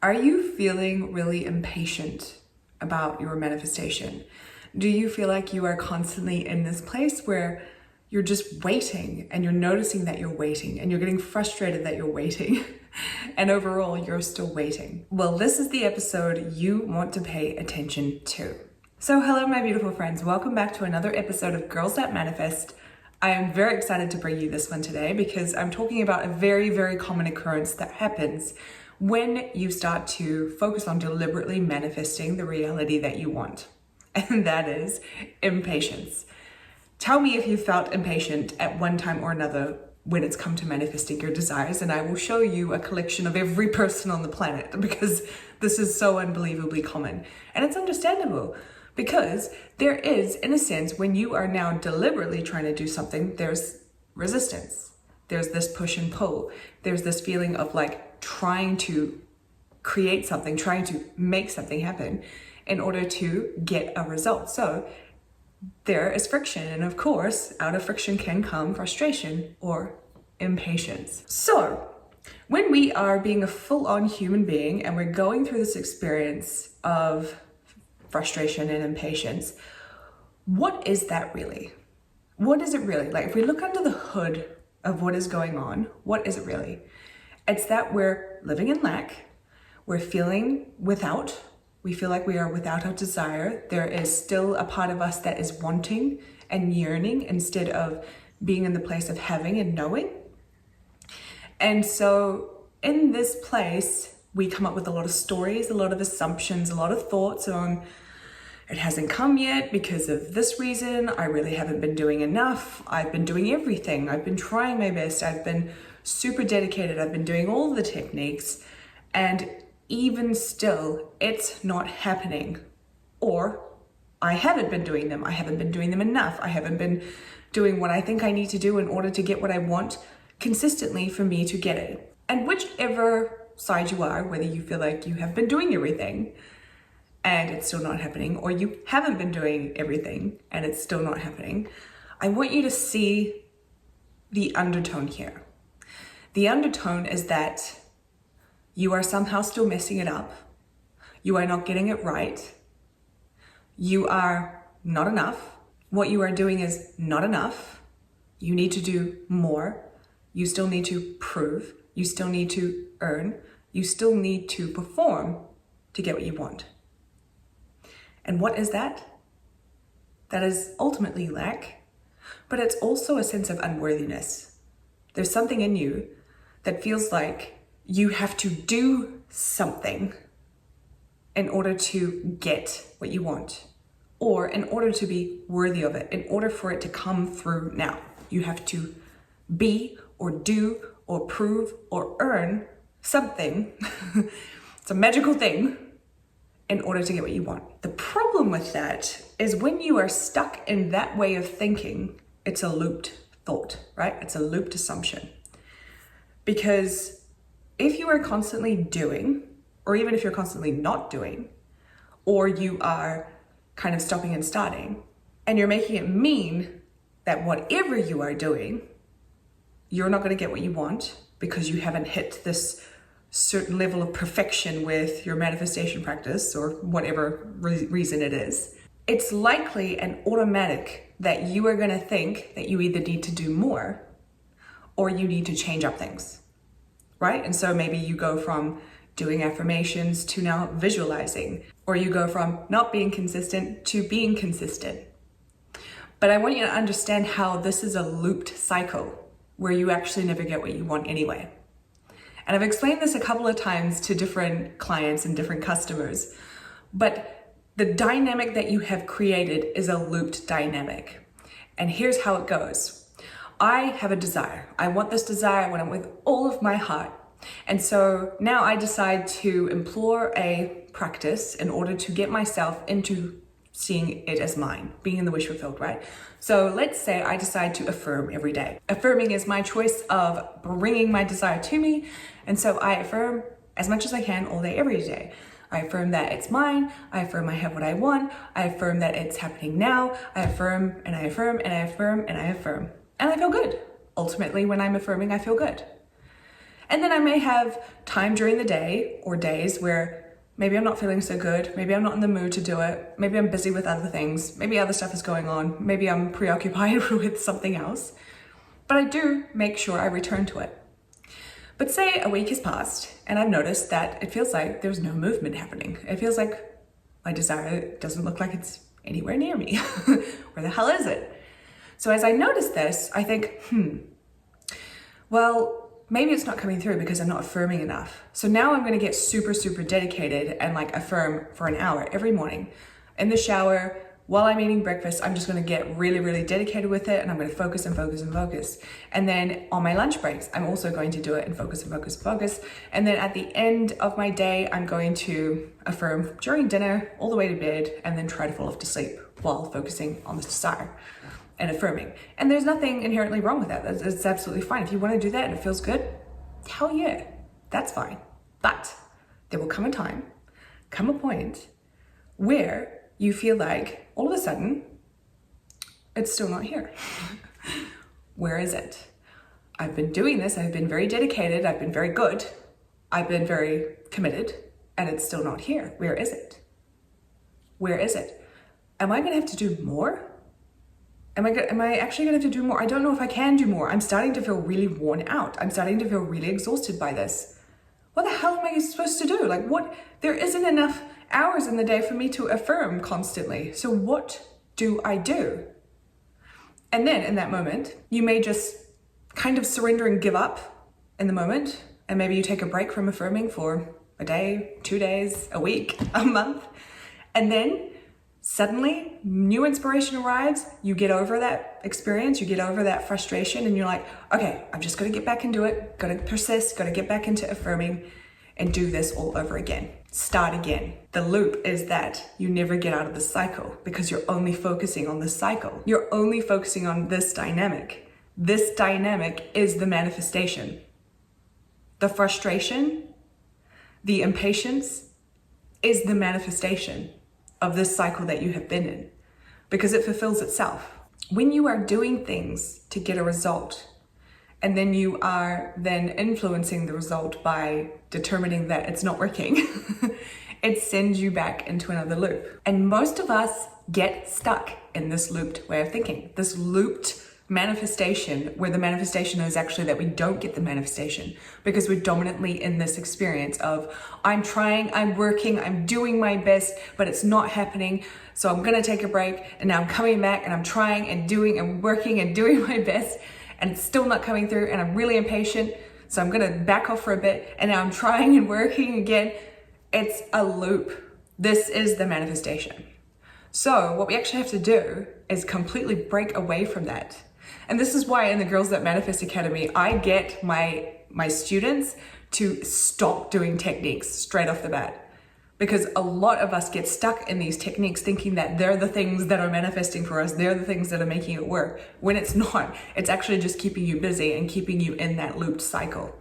Are you feeling really impatient about your manifestation? Do you feel like you are constantly in this place where you're just waiting and you're noticing that you're waiting and you're getting frustrated that you're waiting and overall you're still waiting? Well, this is the episode you want to pay attention to. So hello, my beautiful friends. Welcome back to another episode of Girls That Manifest. I am very excited to bring you this one today because I'm talking about a very, very common occurrence that happens when you start to focus on deliberately manifesting the reality that you want. And that is impatience. Tell me if you felt impatient at one time or another when it's come to manifesting your desires, and I will show you a collection of every person on the planet because this is so unbelievably common. And it's understandable because there is, in a sense, when you are now deliberately trying to do something, there's resistance. There's this push and pull. There's this feeling of like trying to create something, trying to make something happen in order to get a result. So there is friction, and of course, out of friction can come frustration or impatience. So when we are being a full-on human being and we're going through this experience of frustration and impatience, what is that really? What is it really? Like, if we look under the hood of what is going on, what is it really? It's that we're living in lack, we're feeling without, we feel like we are without a desire. There is still a part of us that is wanting and yearning instead of being in the place of having and knowing. And so in this place, we come up with a lot of stories, a lot of assumptions, a lot of thoughts on it hasn't come yet because of this reason. I really haven't been doing enough. I've been doing everything. I've been trying my best. I've been super dedicated. I've been doing all the techniques, and even still, it's not happening. Or I haven't been doing them. I haven't been doing them enough. I haven't been doing what I think I need to do in order to get what I want consistently for me to get it. And whichever side you are, whether you feel like you have been doing everything and it's still not happening, or you haven't been doing everything and it's still not happening, I want you to see the undertone here. The undertone is that you are somehow still messing it up. You are not getting it right. You are not enough. What you are doing is not enough. You need to do more. You still need to prove. You still need to earn. You still need to perform to get what you want. And what is that? That is ultimately lack, but it's also a sense of unworthiness. There's something in you that feels like you have to do something in order to get what you want, or in order to be worthy of it, in order for it to come through now. You have to be or do or prove or earn something. It's a magical thing in order to get what you want. The problem with that is when you are stuck in that way of thinking, it's a looped thought, right? It's a looped assumption. Because if you are constantly doing, or even if you're constantly not doing, or you are kind of stopping and starting, and you're making it mean that whatever you are doing, you're not going to get what you want because you haven't hit this certain level of perfection with your manifestation practice or whatever reason it is, it's likely and automatic that you are going to think that you either need to do more or you need to change up things, right? And so maybe you go from doing affirmations to now visualizing, or you go from not being consistent to being consistent. But I want you to understand how this is a looped cycle where you actually never get what you want anyway. And I've explained this a couple of times to different clients and different customers, but the dynamic that you have created is a looped dynamic. And here's how it goes. I have a desire. I want this desire. I want it with all of my heart. And so now I decide to employ a practice in order to get myself into seeing it as mine, being in the wish fulfilled, right? So let's say I decide to affirm every day. Affirming is my choice of bringing my desire to me. And so I affirm as much as I can all day, every day. I affirm that it's mine. I affirm I have what I want. I affirm that it's happening now. I affirm and I affirm and I affirm and I affirm. And I feel good. Ultimately, when I'm affirming, I feel good. And then I may have time during the day or days where maybe I'm not feeling so good, maybe I'm not in the mood to do it, maybe I'm busy with other things, maybe other stuff is going on, maybe I'm preoccupied with something else. But I do make sure I return to it. But say a week has passed and I've noticed that it feels like there's no movement happening. It feels like my desire doesn't look like it's anywhere near me. Where the hell is it? So as I notice this, I think, well, maybe it's not coming through because I'm not affirming enough. So now I'm going to get super, super dedicated and like affirm for an hour every morning in the shower. While I'm eating breakfast, I'm just going to get really, really dedicated with it, and I'm going to focus and focus and focus. And then on my lunch breaks, I'm also going to do it and focus and focus and focus. And then at the end of my day, I'm going to affirm during dinner, all the way to bed, and then try to fall off to sleep while focusing on the desire and affirming. And there's nothing inherently wrong with that. It's absolutely fine. If you want to do that and it feels good, hell yeah, that's fine. But there will come a point where you feel like all of a sudden it's still not here. Where is it? I've been doing this, I've been very dedicated, I've been very good, I've been very committed, and it's still not here. Where is it? Where is it? Am I gonna have to do more? Am I actually gonna have to do more? I don't know if I can do more. I'm starting to feel really worn out. I'm starting to feel really exhausted by this. What the hell am I supposed to do? Like what? There isn't enough hours in the day for me to affirm constantly. So what do I do? And then in that moment, you may just kind of surrender and give up in the moment. And maybe you take a break from affirming for a day, 2 days, a week, a month. And then suddenly new inspiration arrives. You get over that experience, you get over that frustration, and you're like, okay, I'm just gonna get back into it, gotta persist, gotta get back into affirming and do this all over again. Start again. The loop is that you never get out of the cycle because you're only focusing on the cycle. You're only focusing on this dynamic. This dynamic is the manifestation. The frustration, the impatience is the manifestation of this cycle that you have been in because it fulfills itself. When you are doing things to get a result, and then you are then influencing the result by determining that it's not working, it sends you back into another loop. And most of us get stuck in this looped way of thinking, this looped manifestation, where the manifestation is actually that we don't get the manifestation because we're dominantly in this experience of I'm trying, I'm working, I'm doing my best, but it's not happening. So I'm gonna take a break, and now I'm coming back and I'm trying and doing and working and doing my best, and it's still not coming through, and I'm really impatient. So I'm gonna back off for a bit, and now I'm trying and working again. It's a loop. This is the manifestation. So what we actually have to do is completely break away from that. And this is why in the Girls That Manifest Academy, I get my students to stop doing techniques straight off the bat. Because a lot of us get stuck in these techniques thinking that they're the things that are manifesting for us, they're the things that are making it work, when it's not. It's actually just keeping you busy and keeping you in that looped cycle.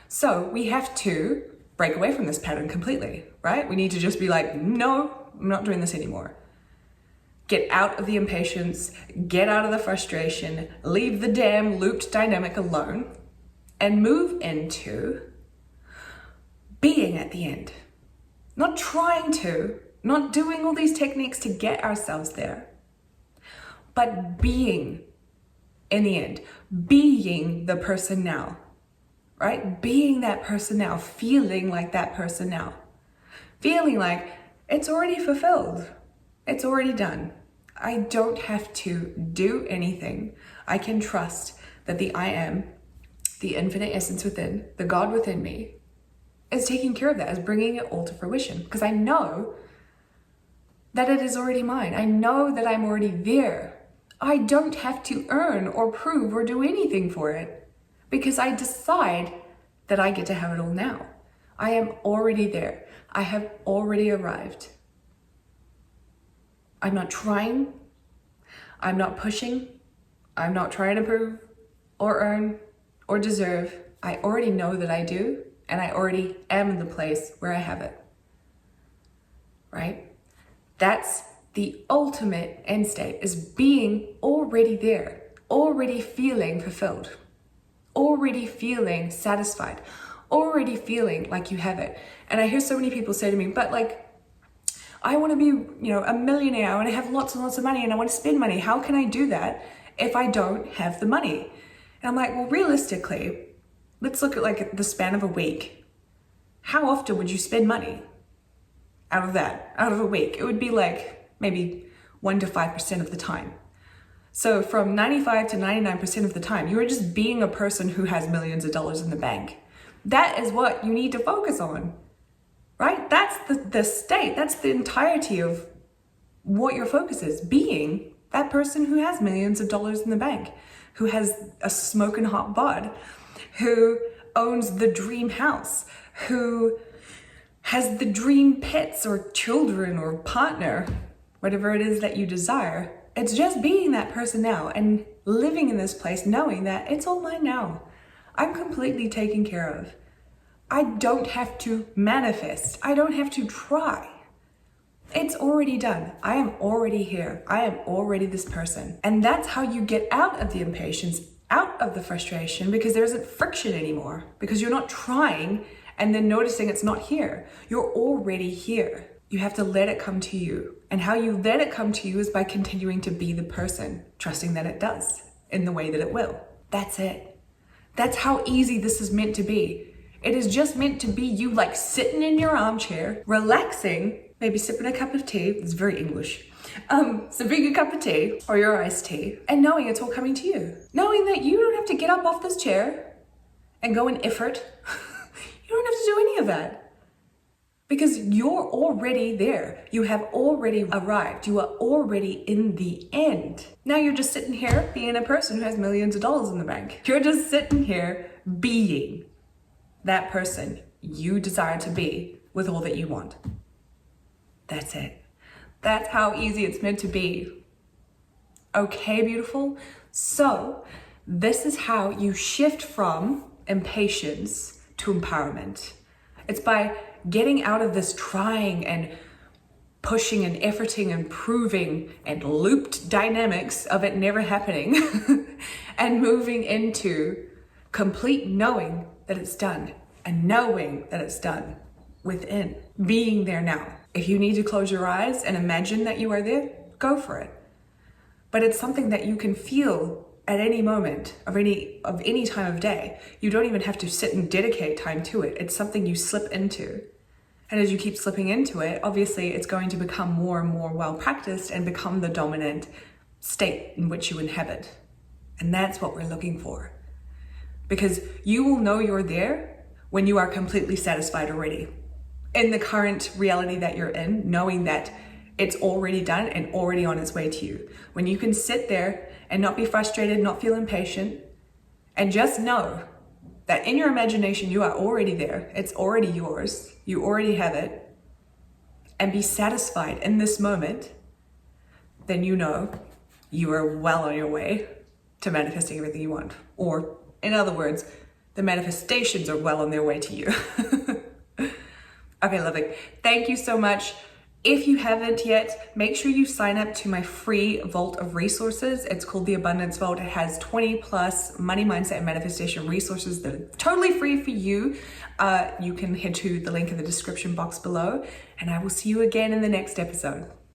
So we have to break away from this pattern completely, right? We need to just be like, no, I'm not doing this anymore. Get out of the impatience, get out of the frustration, leave the damn looped dynamic alone, and move into being at the end. Not trying to, not doing all these techniques to get ourselves there, but being in the end, being the person now, right? Being that person now, feeling like that person now, feeling like it's already fulfilled. It's already done. I don't have to do anything. I can trust that the I am, the infinite essence within, the God within me, is taking care of that, is bringing it all to fruition. Because I know that it is already mine. I know that I'm already there. I don't have to earn or prove or do anything for it because I decide that I get to have it all now. I am already there. I have already arrived. I'm not trying, I'm not pushing, I'm not trying to prove or earn or deserve. I already know that I do, and I already am in the place where I have it, right? That's the ultimate end state, is being already there, already feeling fulfilled, already feeling satisfied, already feeling like you have it. And I hear so many people say to me, but like, I want to be, a millionaire. I want to have lots and lots of money and I want to spend money. How can I do that if I don't have the money? And I'm like, well, realistically, let's look at like the span of a week. How often would you spend money out of a week? It would be like maybe 1 to 5% of the time. So from 95 to 99% of the time, you are just being a person who has millions of dollars in the bank. That is what you need to focus on, right? That's the state. That's the entirety of what your focus is. Being that person who has millions of dollars in the bank, who has a smoking hot bod, who owns the dream house, who has the dream pets or children or partner, whatever it is that you desire. It's just being that person now and living in this place knowing that it's all mine now. I'm completely taken care of. I don't have to manifest. I don't have to try. It's already done. I am already here. I am already this person. And that's how you get out of the impatience, out of the frustration, because there isn't friction anymore, because you're not trying and then noticing it's not here. You're already here. You have to let it come to you. And how you let it come to you is by continuing to be the person, trusting that it does in the way that it will. That's it. That's how easy this is meant to be. It is just meant to be you like sitting in your armchair, relaxing, maybe sipping a cup of tea. It's very English. Sipping a cup of tea or your iced tea and knowing it's all coming to you. Knowing that you don't have to get up off this chair and go and effort. You don't have to do any of that. Because you're already there. You have already arrived. You are already in the end. Now you're just sitting here being a person who has millions of dollars in the bank. You're just sitting here being that person you desire to be with all that you want. That's it. That's how easy it's meant to be. Okay, beautiful? So this is how you shift from impatience to empowerment. It's by getting out of this trying and pushing and efforting and proving and looped dynamics of it never happening and moving into complete knowing that it's done and knowing that it's done within, being there now. If you need to close your eyes and imagine that you are there, go for it. But it's something that you can feel at any moment of any time of day. You don't even have to sit and dedicate time to it. It's something you slip into. And as you keep slipping into it, obviously it's going to become more and more well practiced and become the dominant state in which you inhabit. And that's what we're looking for. Because you will know you're there when you are completely satisfied already. In the current reality that you're in, knowing that it's already done and already on its way to you. When you can sit there and not be frustrated, not feel impatient, and just know that in your imagination, you are already there. It's already yours. You already have it. And be satisfied in this moment, then you know you are well on your way to manifesting everything you want. Or in other words, the manifestations are well on their way to you. Okay, lovely. Thank you so much. If you haven't yet, make sure you sign up to my free vault of resources. It's called the Abundance Vault. It has 20 plus money, mindset, and manifestation resources that are totally free for you. You can head to the link in the description box below, and I will see you again in the next episode.